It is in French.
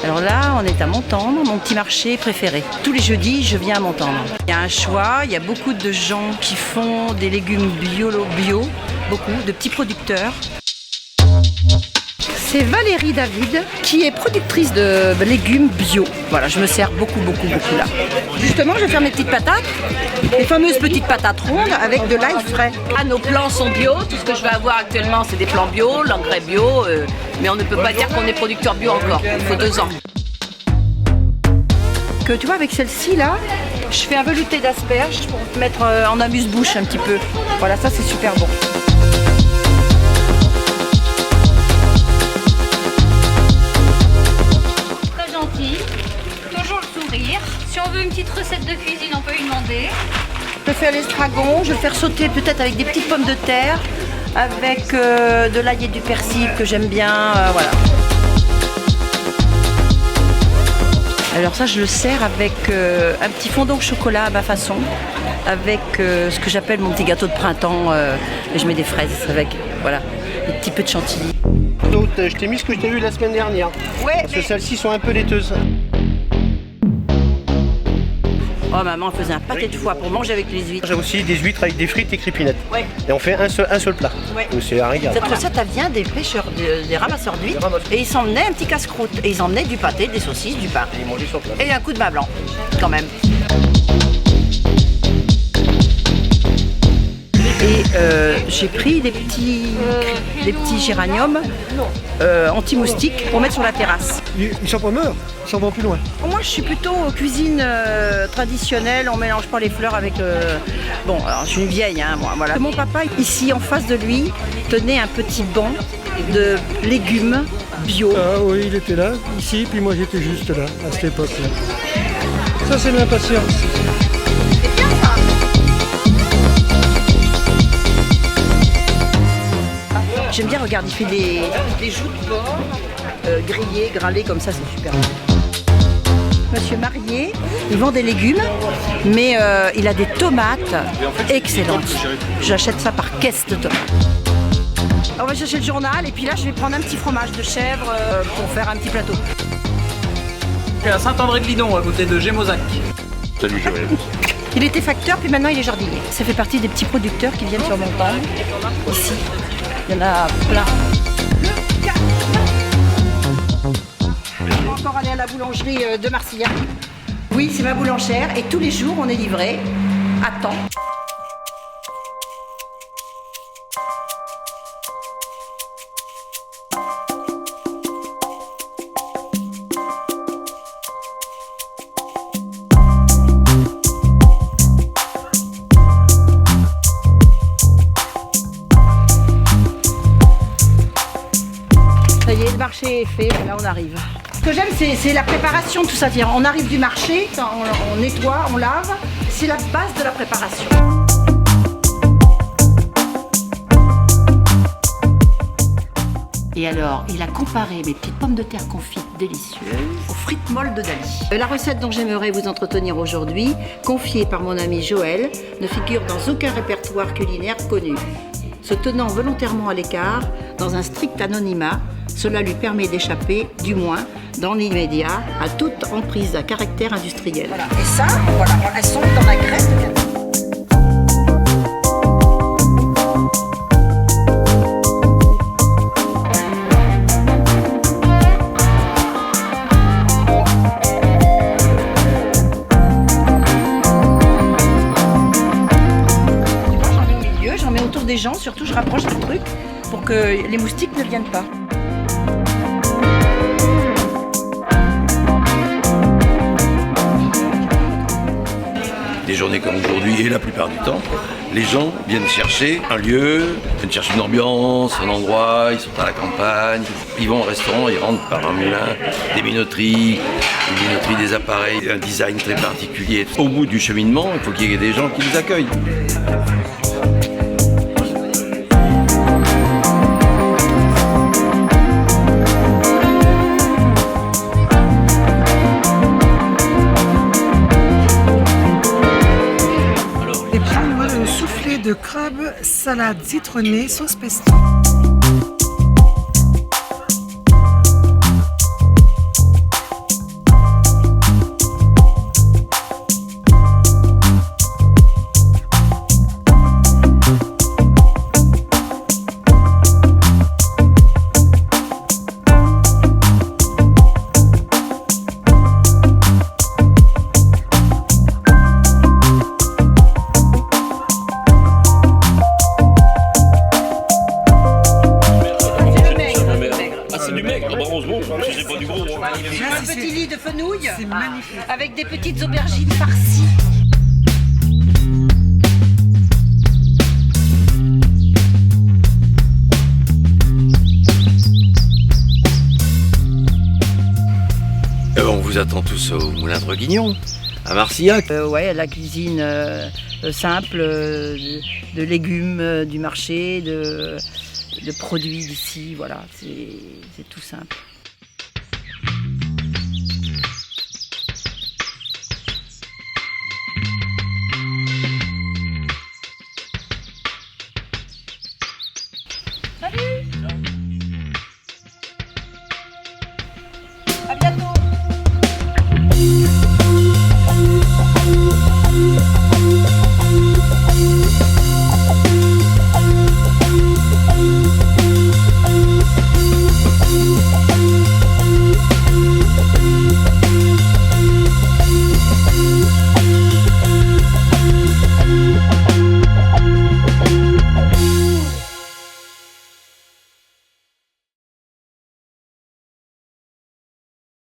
Alors là, on est à Montendre, mon petit marché préféré. Tous les jeudis, je viens à Montendre. Il y a un choix, il y a beaucoup de gens qui font des légumes bio, beaucoup, de petits producteurs. C'est Valérie David qui est productrice de légumes bio. Voilà, je me sers beaucoup là. Justement, je vais faire mes petites patates, les fameuses petites patates rondes avec de l'ail frais. Ah, nos plants sont bio, tout ce que je vais avoir actuellement c'est des plants bio, l'engrais bio, mais on ne peut pas dire qu'on est producteur bio encore, il faut 2 ans. Que tu vois, avec celle-ci là, je fais un velouté d'asperges pour mettre en amuse-bouche un petit peu. Voilà, ça c'est super bon. Toujours le sourire. Si on veut une petite recette de cuisine, on peut lui demander. Je vais faire l'estragon, je vais faire sauter peut-être avec des petites pommes de terre, avec de l'ail et du persil que j'aime bien, voilà. Alors ça, je le sers avec un petit fondant au chocolat à ma façon, avec ce que j'appelle mon petit gâteau de printemps, et je mets des fraises avec, voilà, un petit peu de chantilly. Je t'ai mis ce que je t'ai vu la semaine dernière. Ouais. Parce que celles-ci sont un peu laiteuses. Oh, maman faisait un pâté de foie pour manger avec les huîtres. J'ai aussi des huîtres avec des frites et crépinettes. Ouais. Et on fait un seul plat. Ouais. Donc c'est un régal. Cette recette, elle vient des pêcheurs, des ramasseurs d'huîtres. Et ils s'emmenaient un petit casse-croûte. Et ils emmenaient du pâté, des saucisses, du pain. Et ils mangeaient sur place. Et un coup de bas blanc, quand même. Et j'ai pris des petits géraniums anti-moustiques pour mettre sur la terrasse. Ils sont pas morts, ils s'en vont plus loin. Moi, je suis plutôt cuisine traditionnelle, on mélange pas les fleurs avec... Bon, alors je suis une vieille, hein, moi, voilà. Mon papa, ici, en face de lui, tenait un petit banc de légumes bio. Ah oui, il était là, ici, puis moi j'étais juste là, à cette époque-là. Ça, c'est de l'impatience. J'aime bien, regarde, il fait des joues de porc, grillées, grallées, comme ça, c'est super. Monsieur Marié, il vend des légumes, mais il a des tomates excellentes. J'achète ça par caisse de tomates. On va chercher le journal, et puis là, je vais prendre un petit fromage de chèvre pour faire un petit plateau. Je suis à Saint-André-de-Lidon, à côté de Gémozac. Salut Joël. Il était facteur, puis maintenant il est jardinier. Ça fait partie des petits producteurs qui viennent sur Montendre, ici. Il y en a plein. On va encore aller à la boulangerie de Marcillan. Oui, c'est ma boulangère et tous les jours on est livré à temps. Ça y est, le marché est fait, là on arrive. Ce que j'aime, c'est la préparation, tout ça. On arrive du marché, on nettoie, on lave. C'est la base de la préparation. Et alors, il a comparé mes petites pommes de terre confites délicieuses aux frites molles de Dali. La recette dont j'aimerais vous entretenir aujourd'hui, confiée par mon ami Joël, ne figure dans aucun répertoire culinaire connu. Se tenant volontairement à l'écart, dans un strict anonymat, cela lui permet d'échapper, du moins dans l'immédiat, à toute emprise à caractère industriel. Voilà. Et ça, voilà, elles sont dans la graisse de canard. J'en mets au milieu, j'en mets autour des gens, surtout je rapproche le truc pour que les moustiques ne viennent pas. Des journées comme aujourd'hui et la plupart du temps, les gens viennent chercher un lieu, viennent chercher une ambiance, un endroit, ils sont à la campagne, ils vont au restaurant, ils rentrent par un moulin, des minoteries, des appareils, un design très particulier. Au bout du cheminement, il faut qu'il y ait des gens qui les accueillent. De crabe, salade citronnée, sauce pesto. bon, c'est pas du gros. Là, Un petit lit de fenouil c'est magnifique. avec des petites aubergines farcies. On vous attend tous au Moulin de Reguignon, à Marcillac. Ouais, la cuisine simple, de légumes du marché, de produits d'ici, voilà, c'est tout simple.